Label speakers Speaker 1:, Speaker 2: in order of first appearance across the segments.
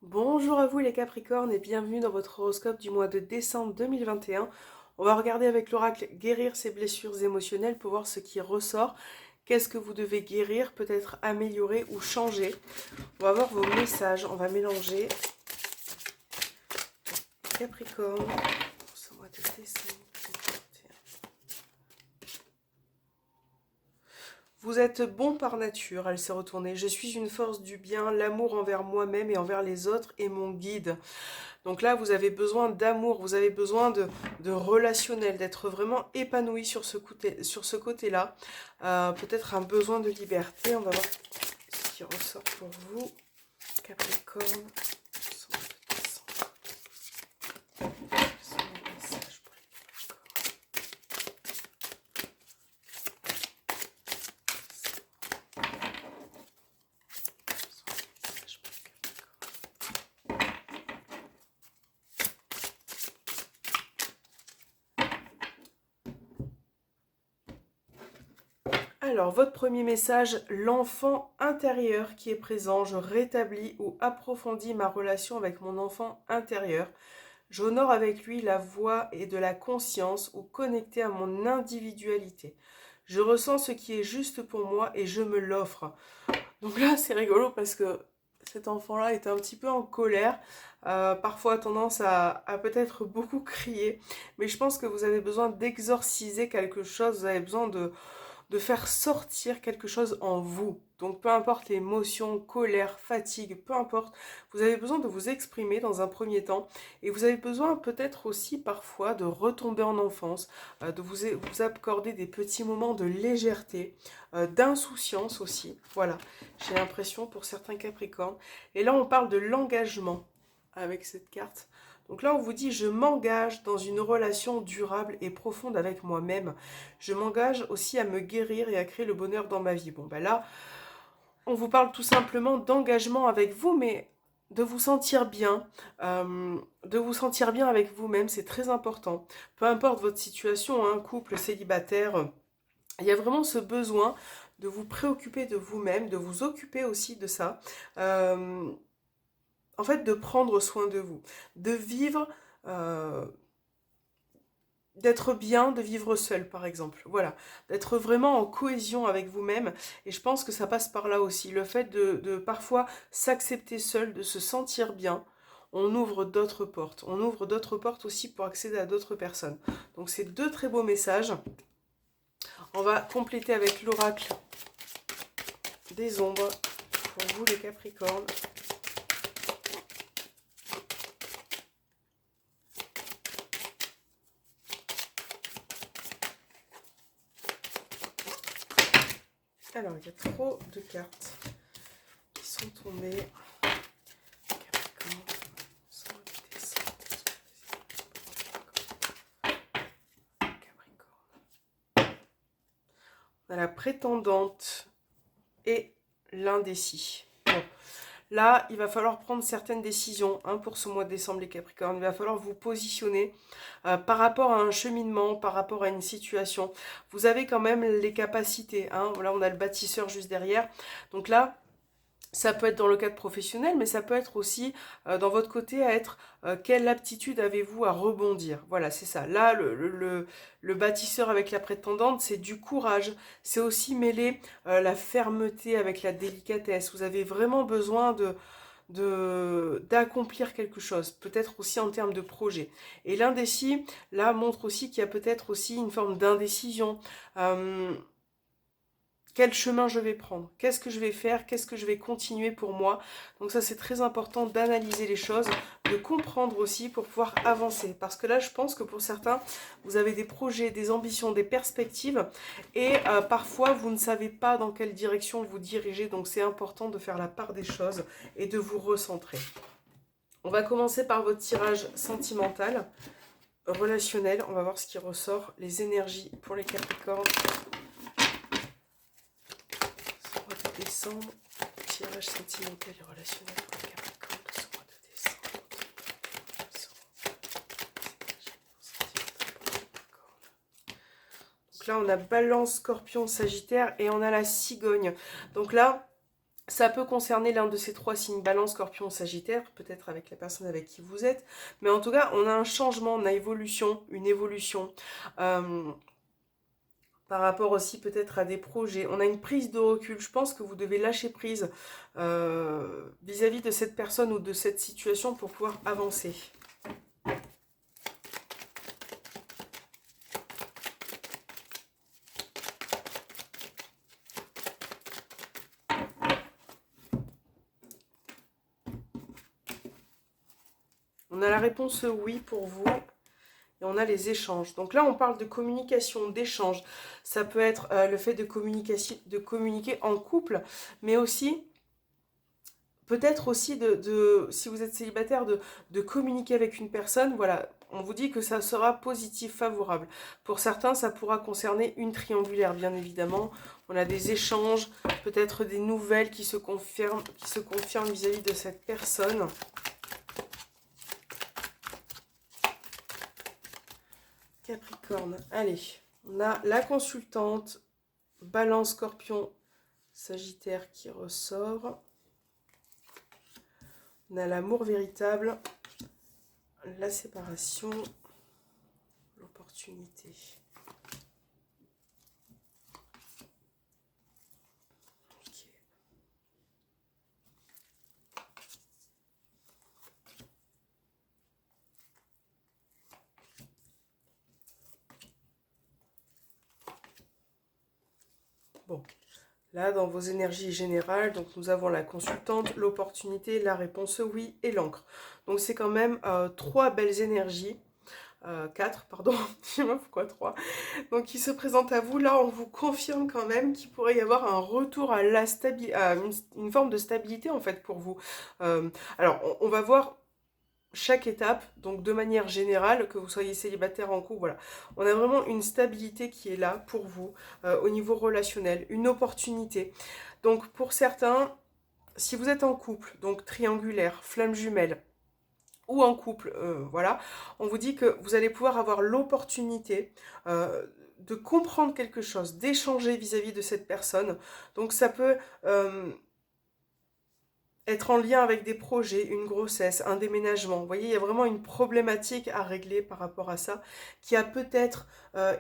Speaker 1: Bonjour à vous les Capricornes et bienvenue dans votre horoscope du mois de décembre 2021. On va regarder avec l'oracle guérir ses blessures émotionnelles pour voir ce qui ressort. Qu'est-ce que vous devez guérir, peut-être améliorer ou changer. On va voir vos messages, on va mélanger. Capricorne, pour ce mois de décembre 2021. Vous êtes bon par nature, elle s'est retournée. Je suis une force du bien, l'amour envers moi-même et envers les autres est mon guide. Donc là, vous avez besoin d'amour, vous avez besoin de relationnel, d'être vraiment épanoui sur ce côté-là. Peut-être un besoin de liberté. On va voir ce qui ressort pour vous, Capricorne. Alors, votre premier message, l'enfant intérieur qui est présent. Je rétablis ou approfondis ma relation avec mon enfant intérieur. J'honore avec lui la voix et de la conscience ou connecté à mon individualité. Je ressens ce qui est juste pour moi et je me l'offre. Donc là, c'est rigolo parce que cet enfant-là est un petit peu en colère, parfois a tendance à peut-être beaucoup crier, mais je pense que vous avez besoin d'exorciser quelque chose, vous avez besoin de faire sortir quelque chose en vous. Donc peu importe l'émotion, colère, fatigue, peu importe, vous avez besoin de vous exprimer dans un premier temps et vous avez besoin peut-être aussi parfois de retomber en enfance, de vous accorder des petits moments de légèreté, d'insouciance aussi. Voilà, j'ai l'impression pour certains Capricornes. Et là on parle de l'engagement avec cette carte. Donc là, on vous dit, je m'engage dans une relation durable et profonde avec moi-même. Je m'engage aussi à me guérir et à créer le bonheur dans ma vie. Bon, ben là, on vous parle tout simplement d'engagement avec vous, mais de vous sentir bien, de vous sentir bien avec vous-même, c'est très important. Peu importe votre situation, hein, couple, célibataire, il y a vraiment ce besoin de vous préoccuper de vous-même, de vous occuper aussi de ça. Euh, En fait, de prendre soin de vous, de vivre, euh, d'être bien, de vivre seul, par exemple. Voilà, d'être vraiment en cohésion avec vous-même. Et je pense que ça passe par là aussi. Le fait de parfois s'accepter seul, de se sentir bien. On ouvre d'autres portes. On ouvre d'autres portes aussi pour accéder à d'autres personnes. Donc c'est deux très beaux messages. On va compléter avec l'oracle des ombres pour vous les Capricornes. Alors, il y a trop de cartes qui sont tombées. Capricorne, Capricorne. On a la prétendante et l'indécis. Bon, là, il va falloir prendre certaines décisions hein, pour ce mois de décembre, les Capricornes. Il va falloir vous positionner par rapport à un cheminement, par rapport à une situation. Vous avez quand même les capacités. Hein. Là, on a le bâtisseur juste derrière. Donc là, ça peut être dans le cadre professionnel, mais ça peut être aussi dans votre côté à être quelle aptitude avez-vous à rebondir. Voilà, c'est ça. Là, le bâtisseur avec la prétendante, c'est du courage. C'est aussi mêler la fermeté avec la délicatesse. Vous avez vraiment besoin d'accomplir quelque chose, peut-être aussi en termes de projet. Et l'indécis, là, montre aussi qu'il y a peut-être aussi une forme d'indécision. Quel chemin je vais prendre, qu'est-ce que je vais faire, qu'est-ce que je vais continuer pour moi. Donc ça c'est très important d'analyser les choses, de comprendre aussi pour pouvoir avancer. Parce que là je pense que pour certains, vous avez des projets, des ambitions, des perspectives et parfois vous ne savez pas dans quelle direction vous dirigez. Donc c'est important de faire la part des choses et de vous recentrer. On va commencer par votre tirage sentimental, relationnel. On va voir ce qui ressort, les énergies pour les Capricornes. Décembre, tirage sentimental et relationnel pour les Capricornes de ce mois de décembre. Donc là, on a Balance, Scorpion, Sagittaire et on a la Cigogne. Donc là, Ça peut concerner l'un de ces trois signes, Balance, Scorpion, Sagittaire, peut-être avec la personne avec qui vous êtes. Mais en tout cas, on a un changement, on a une évolution. Par rapport aussi peut-être à des projets. On a une prise de recul. Je pense que vous devez lâcher prise vis-à-vis de cette personne ou de cette situation pour pouvoir avancer. On a la réponse oui pour vous. Et on a les échanges. Donc là, on parle de communication, d'échange. Ça peut être le fait de communiquer en couple, mais aussi, peut-être aussi, si vous êtes célibataire, de communiquer avec une personne. Voilà, on vous dit que ça sera positif, favorable. Pour certains, ça pourra concerner une triangulaire, bien évidemment. On a des échanges, peut-être des nouvelles qui se confirment vis-à-vis de cette personne. Capricorne, allez, on a la consultante, Balance, Scorpion, Sagittaire qui ressort. On a l'amour véritable, la séparation, l'opportunité. Okay. Bon, là dans vos énergies générales, donc nous avons la consultante, l'opportunité, la réponse oui et l'encre. Donc c'est quand même trois belles énergies. 4, pardon, je sais pas pourquoi 3. Donc qui se présentent à vous. Là, on vous confirme quand même qu'il pourrait y avoir un retour à la une forme de stabilité en fait pour vous. Alors, on va voir chaque étape, donc de manière générale, que vous soyez célibataire, en couple, voilà. On a vraiment une stabilité qui est là pour vous au niveau relationnel, une opportunité. Donc pour certains, si vous êtes en couple, donc triangulaire, flamme jumelle, ou en couple, voilà, on vous dit que vous allez pouvoir avoir l'opportunité de comprendre quelque chose, d'échanger vis-à-vis de cette personne. Donc ça peut être en lien avec des projets, une grossesse, un déménagement. Vous voyez, il y a vraiment une problématique à régler par rapport à ça, qui a peut-être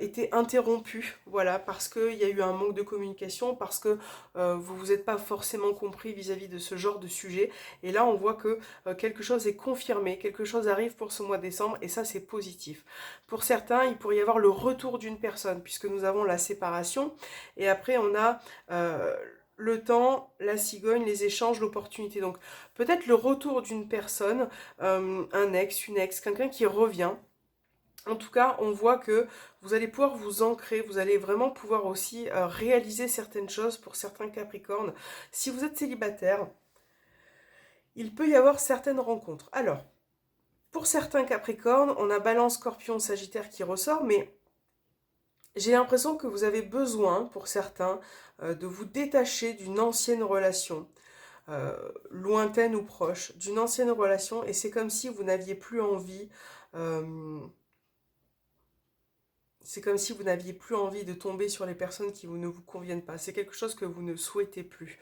Speaker 1: été interrompue, voilà, parce qu'il y a eu un manque de communication, parce que vous vous êtes pas forcément compris vis-à-vis de ce genre de sujet. Et là, on voit que quelque chose est confirmé, quelque chose arrive pour ce mois de décembre, et ça, c'est positif. Pour certains, il pourrait y avoir le retour d'une personne, puisque nous avons la séparation, et après, on a le temps, la cigogne, les échanges, l'opportunité. Donc peut-être le retour d'une personne, un ex, une ex, quelqu'un qui revient. En tout cas, on voit que vous allez pouvoir vous ancrer, vous allez vraiment pouvoir aussi réaliser certaines choses pour certains Capricornes. Si vous êtes célibataire, il peut y avoir certaines rencontres. Alors, pour certains Capricornes, on a Balance, Scorpion, Sagittaire qui ressort, mais j'ai l'impression que vous avez besoin, pour certains, de vous détacher d'une ancienne relation, lointaine ou proche, d'une ancienne relation, et c'est comme si vous n'aviez plus envie, euh, c'est comme si vous n'aviez plus envie de tomber sur les personnes qui ne vous conviennent pas. C'est quelque chose que vous ne souhaitez plus.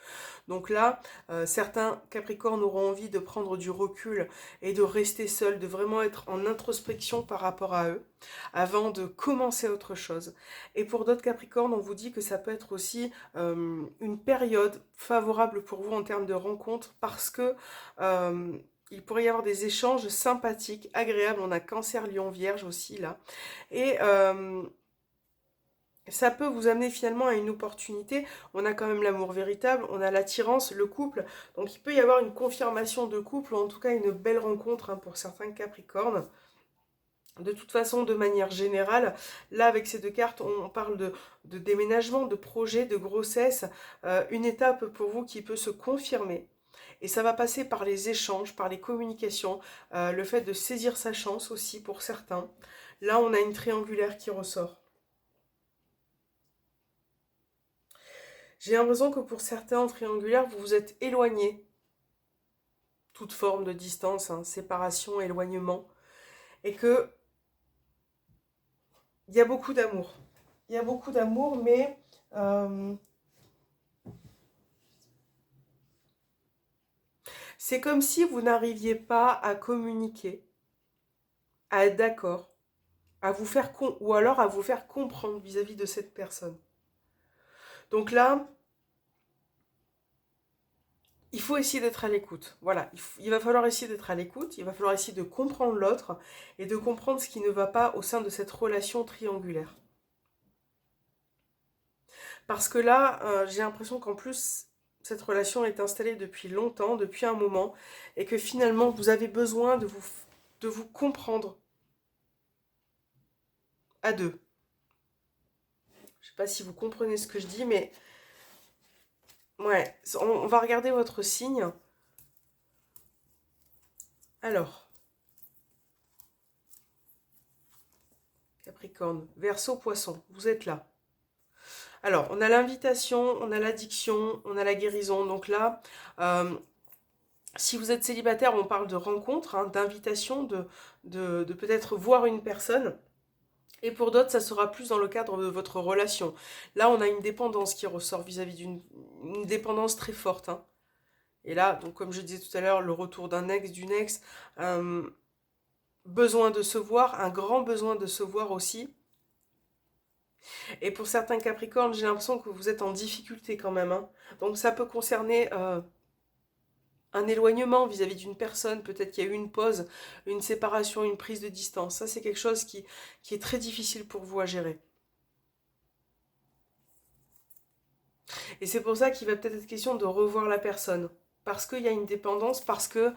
Speaker 1: Donc là, certains Capricornes auront envie de prendre du recul et de rester seuls, de vraiment être en introspection par rapport à eux, avant de commencer autre chose. Et pour d'autres Capricornes, on vous dit que ça peut être aussi une période favorable pour vous en termes de rencontres, parce que il pourrait y avoir des échanges sympathiques, agréables. On a Cancer, Lion, Vierge aussi là. Et ça peut vous amener finalement à une opportunité. On a quand même l'amour véritable, on a l'attirance, le couple. Donc il peut y avoir une confirmation de couple, ou en tout cas une belle rencontre pour certains Capricornes. De toute façon, de manière générale, là avec ces deux cartes, on parle de déménagement, de projet, de grossesse. Une étape pour vous qui peut se confirmer. Et ça va passer par les échanges, par les communications, le fait de saisir sa chance aussi pour certains. Là, on a une triangulaire qui ressort. J'ai l'impression que pour certains triangulaires, vous vous êtes éloignés. Toute forme de distance, hein, séparation, éloignement. Et que il y a beaucoup d'amour. Il y a beaucoup d'amour, mais C'est comme si vous n'arriviez pas à communiquer, à être d'accord, à vous faire ou alors à vous faire comprendre vis-à-vis de cette personne. Donc là, il faut essayer d'être à l'écoute. Voilà, il va falloir essayer d'être à l'écoute, il va falloir essayer de comprendre l'autre et de comprendre ce qui ne va pas au sein de cette relation triangulaire. Parce que là, j'ai l'impression qu'en plus, cette relation est installée depuis longtemps, depuis un moment, et que finalement, vous avez besoin de vous comprendre à deux. Je ne sais pas si vous comprenez ce que je dis, mais ouais, on va regarder votre signe. Alors, Capricorne, Verseau, Poisson, vous êtes là. Alors, on a l'invitation, on a l'addiction, on a la guérison. Donc là, si vous êtes célibataire, on parle de rencontre, hein, d'invitation, de peut-être voir une personne. Et pour d'autres, ça sera plus dans le cadre de votre relation. Là, on a une dépendance qui ressort vis-à-vis d'une dépendance très forte, hein. Et là, donc comme je disais tout à l'heure, le retour d'un ex, d'une ex, besoin de se voir, un grand besoin de se voir aussi. Et pour certains Capricornes, j'ai l'impression que vous êtes en difficulté quand même, hein. Donc ça peut concerner un éloignement vis-à-vis d'une personne, peut-être qu'il y a eu une pause, une séparation, une prise de distance. Ça, c'est quelque chose qui est très difficile pour vous à gérer. Et c'est pour ça qu'il va peut-être être question de revoir la personne. Parce qu'il y a une dépendance, parce que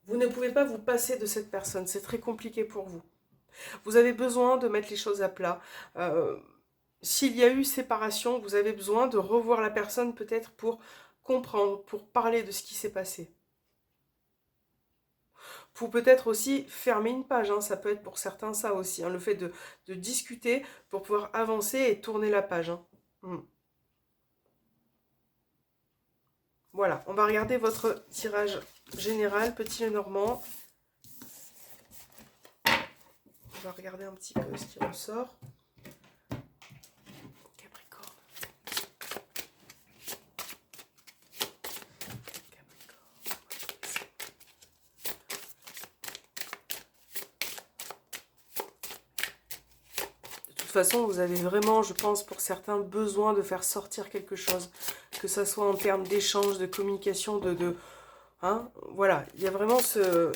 Speaker 1: vous ne pouvez pas vous passer de cette personne. C'est très compliqué pour vous. Vous avez besoin de mettre les choses à plat. S'il y a eu séparation, vous avez besoin de revoir la personne peut-être pour comprendre, pour parler de ce qui s'est passé. Pour peut-être aussi fermer une page, hein. Ça peut être pour certains ça aussi, hein, le fait de discuter pour pouvoir avancer et tourner la page, hein. Voilà, on va regarder votre tirage général, petit Lenormand. On va regarder un petit peu ce qui ressort. Capricorne. De toute façon, vous avez vraiment, je pense, pour certains, besoin de faire sortir quelque chose. Que ça soit en termes d'échange, de communication, hein, voilà, il y a vraiment ce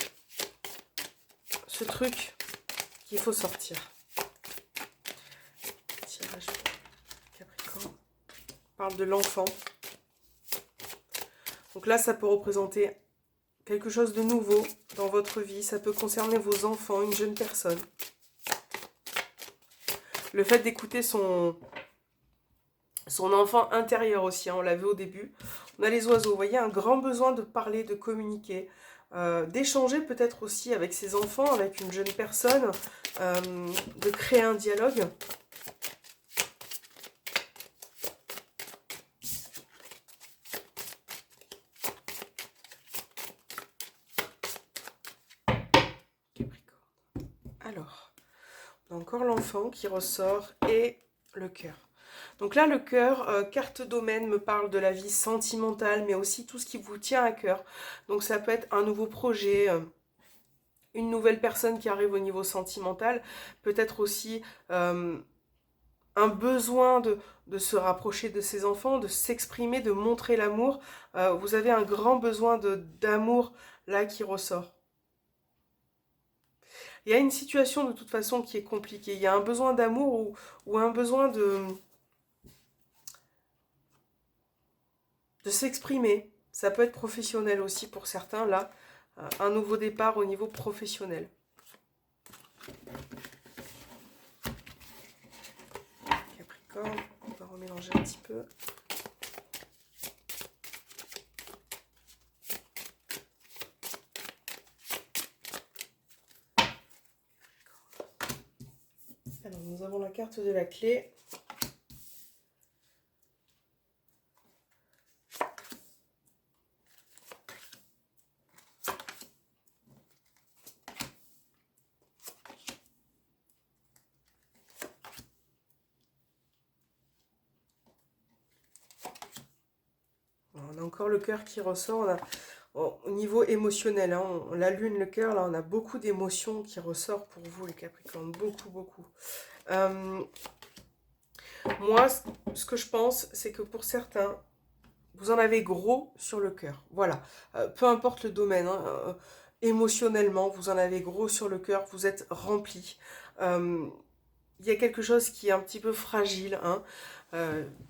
Speaker 1: truc qu'il faut sortir. Tirage Capricorne. On parle de l'enfant. Donc là, ça peut représenter quelque chose de nouveau dans votre vie. Ça peut concerner vos enfants, une jeune personne. Le fait d'écouter son enfant intérieur aussi, hein, on l'a vu au début. On a les oiseaux, vous voyez, un grand besoin de parler, de communiquer, d'échanger peut-être aussi avec ses enfants, avec une jeune personne, de créer un dialogue. Capricorne. Alors, on a encore l'enfant qui ressort et le cœur. Donc là, le cœur, carte domaine, me parle de la vie sentimentale, mais aussi tout ce qui vous tient à cœur. Donc ça peut être un nouveau projet, une nouvelle personne qui arrive au niveau sentimental, peut-être aussi un besoin de se rapprocher de ses enfants, de s'exprimer, de montrer l'amour. Vous avez un grand besoin d'amour là qui ressort. Il y a une situation de toute façon qui est compliquée. Il y a un besoin d'amour ou un besoin de s'exprimer. Ça peut être professionnel aussi pour certains, là. Un nouveau départ au niveau professionnel. Capricorne, on va remélanger un petit peu. Alors, nous avons la carte de la clé. encore le cœur qui ressort. Au niveau émotionnel, hein, la lune, le cœur, là, on a beaucoup d'émotions qui ressortent pour vous, les Capricornes. Beaucoup, beaucoup. Moi, ce que je pense, c'est que pour certains, vous en avez gros sur le cœur. Voilà. Peu importe le domaine, hein, émotionnellement, vous en avez gros sur le cœur, vous êtes rempli. Il y a quelque chose qui est un petit peu fragile, hein,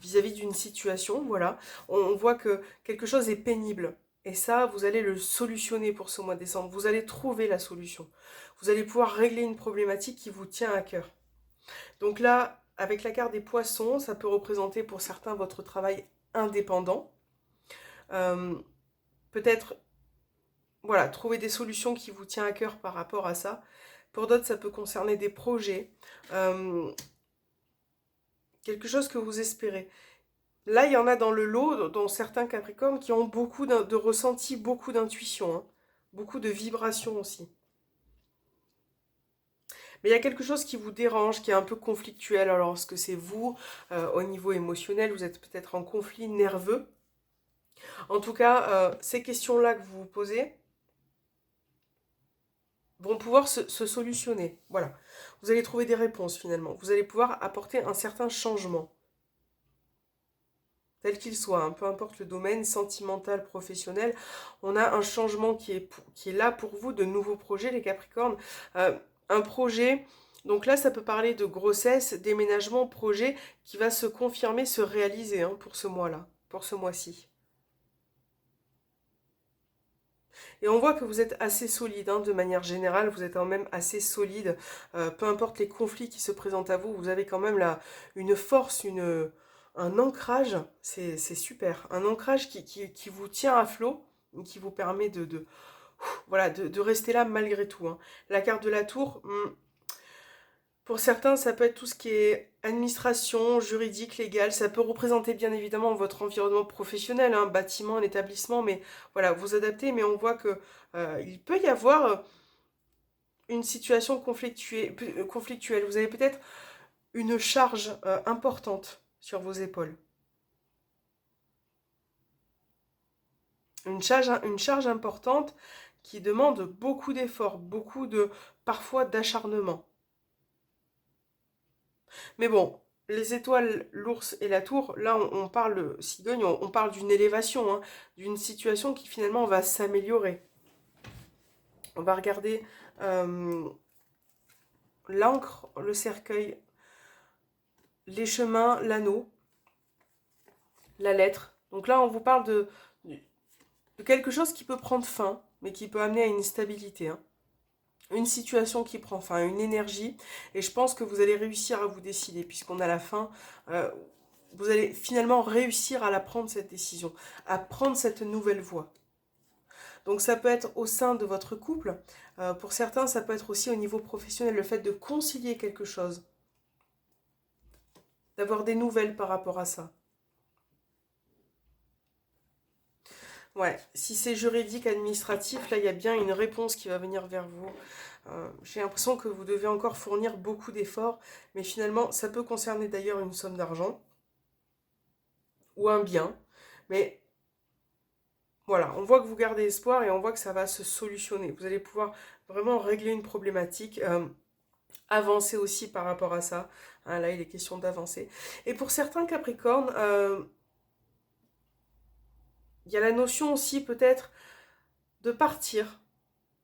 Speaker 1: vis-à-vis d'une situation, voilà. On voit que quelque chose est pénible. Et ça, vous allez le solutionner pour ce mois de décembre. Vous allez trouver la solution. Vous allez pouvoir régler une problématique qui vous tient à cœur. Donc là, avec la carte des poissons, ça peut représenter pour certains votre travail indépendant. Peut-être, voilà, trouver des solutions qui vous tiennent à cœur par rapport à ça. Pour d'autres, ça peut concerner des projets. Quelque chose que vous espérez. Là, il y en a dans le lot, dans certains Capricornes, qui ont beaucoup de ressenti, beaucoup d'intuition, hein, beaucoup de vibrations aussi. Mais il y a quelque chose qui vous dérange, qui est un peu conflictuel. Alors, est-ce que c'est vous, au niveau émotionnel, vous êtes peut-être en conflit nerveux. En tout cas, ces questions-là que vous vous posez vont pouvoir se solutionner. Voilà. Vous allez trouver des réponses finalement. Vous allez pouvoir apporter un certain changement. Tel qu'il soit, hein, peu importe le domaine, sentimental, professionnel, on a un changement qui est là pour vous, de nouveaux projets, les Capricornes. Un projet, donc là ça peut parler de grossesse, déménagement, projet qui va se confirmer, se réaliser, hein, pour ce mois-là, pour ce mois-ci. Et on voit que vous êtes assez solide, hein, de manière générale, vous êtes quand même assez solide. Peu importe les conflits qui se présentent à vous, vous avez quand même là une force, un ancrage, c'est super. Un ancrage qui vous tient à flot, qui vous permet voilà, de rester là malgré tout, hein. La carte de la tour, pour certains, ça peut être tout ce qui est administration, juridique, légal. Ça peut représenter bien évidemment votre environnement professionnel, hein, bâtiment, un établissement, mais voilà, vous adaptez. Mais on voit que il peut y avoir une situation conflictuelle. Vous avez peut-être une charge importante sur vos épaules. Une charge importante qui demande beaucoup d'efforts, parfois d'acharnement. Mais bon, les étoiles, l'ours et la tour, là on parle, cigogne, on parle d'une élévation, hein, d'une situation qui finalement va s'améliorer. On va regarder l'encre, le cercueil, les chemins, l'anneau, la lettre. Donc là on vous parle de quelque chose qui peut prendre fin, mais qui peut amener à une stabilité, hein. Une situation qui prend fin, une énergie, et je pense que vous allez réussir à vous décider, puisqu'on a la fin, vous allez finalement réussir à la prendre, cette décision, à prendre cette nouvelle voie. Donc ça peut être au sein de votre couple, pour certains ça peut être aussi au niveau professionnel, le fait de concilier quelque chose, d'avoir des nouvelles par rapport à ça. Ouais, si c'est juridique, administratif, là il y a bien une réponse qui va venir vers vous. J'ai l'impression que vous devez encore fournir beaucoup d'efforts, mais finalement ça peut concerner d'ailleurs une somme d'argent ou un bien. Mais voilà, on voit que vous gardez espoir et on voit que ça va se solutionner. Vous allez pouvoir vraiment régler une problématique, avancer aussi par rapport à ça. Hein, là il est question d'avancer. Et pour certains Capricornes, il y a la notion aussi peut-être de partir.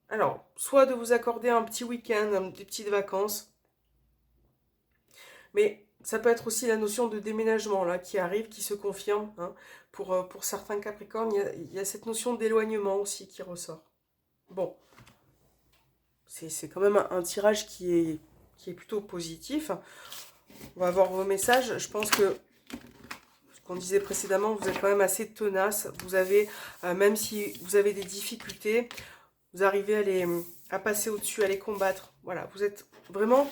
Speaker 1: Alors, soit de vous accorder un petit week-end, des petites vacances, mais ça peut être aussi la notion de déménagement là, qui arrive, qui se confirme, hein. Pour certains Capricornes, il y a cette notion d'éloignement aussi qui ressort. Bon, c'est quand même un tirage qui est plutôt positif. On va voir vos messages. Je pense que qu'on disait précédemment, vous êtes quand même assez tenace. Vous avez, même si vous avez des difficultés, vous arrivez à passer au-dessus, à les combattre. Voilà, vous êtes vraiment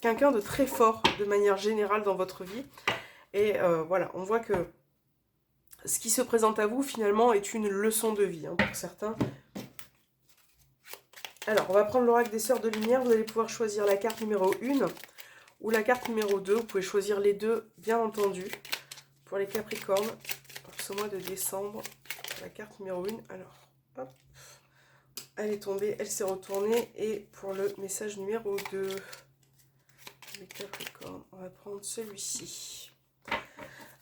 Speaker 1: quelqu'un de très fort de manière générale dans votre vie. Et voilà, on voit que ce qui se présente à vous, finalement, est une leçon de vie, hein, pour certains. Alors, on va prendre l'oracle des Sœurs de Lumière. Vous allez pouvoir choisir la carte numéro 1 ou la carte numéro 2. Vous pouvez choisir les deux, bien entendu. Pour les Capricornes, ce mois de décembre. La carte numéro 1, alors, hop, elle est tombée, elle s'est retournée. Et pour le message numéro 2, les Capricornes, on va prendre celui-ci.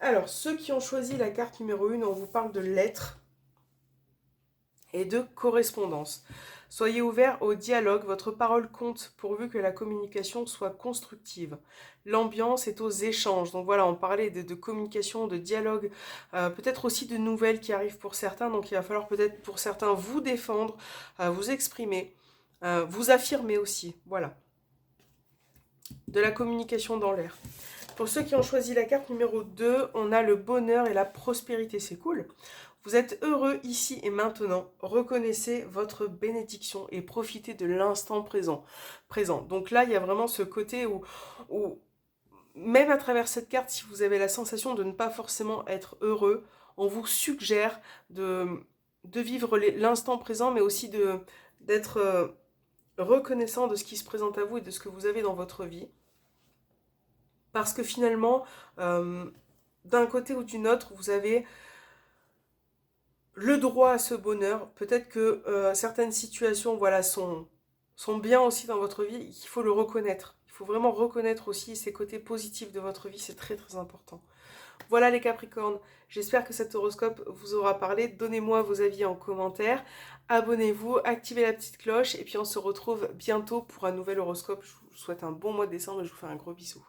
Speaker 1: Alors, ceux qui ont choisi la carte numéro 1, on vous parle de lettres et de correspondance. Soyez ouverts au dialogue, votre parole compte pourvu que la communication soit constructive. L'ambiance est aux échanges. Donc voilà, on parlait de communication, de dialogue, peut-être aussi de nouvelles qui arrivent pour certains. Donc il va falloir peut-être pour certains vous défendre, vous exprimer, vous affirmer aussi. Voilà. De la communication dans l'air. Pour ceux qui ont choisi la carte numéro 2, on a le bonheur et la prospérité. C'est cool. Vous êtes heureux ici et maintenant. Reconnaissez votre bénédiction et profitez de l'instant présent. Donc là, il y a vraiment ce côté où, même à travers cette carte, si vous avez la sensation de ne pas forcément être heureux, on vous suggère de vivre l'instant présent, mais aussi d'être reconnaissant de ce qui se présente à vous et de ce que vous avez dans votre vie. Parce que finalement, d'un côté ou d'une autre, vous avez le droit à ce bonheur. Peut-être que certaines situations voilà, sont bien aussi dans votre vie. Il faut le reconnaître. Il faut vraiment reconnaître aussi ces côtés positifs de votre vie. C'est très très important. Voilà les Capricornes. J'espère que cet horoscope vous aura parlé. Donnez-moi vos avis en commentaire. Abonnez-vous, activez la petite cloche. Et puis on se retrouve bientôt pour un nouvel horoscope. Je vous souhaite un bon mois de décembre et je vous fais un gros bisou.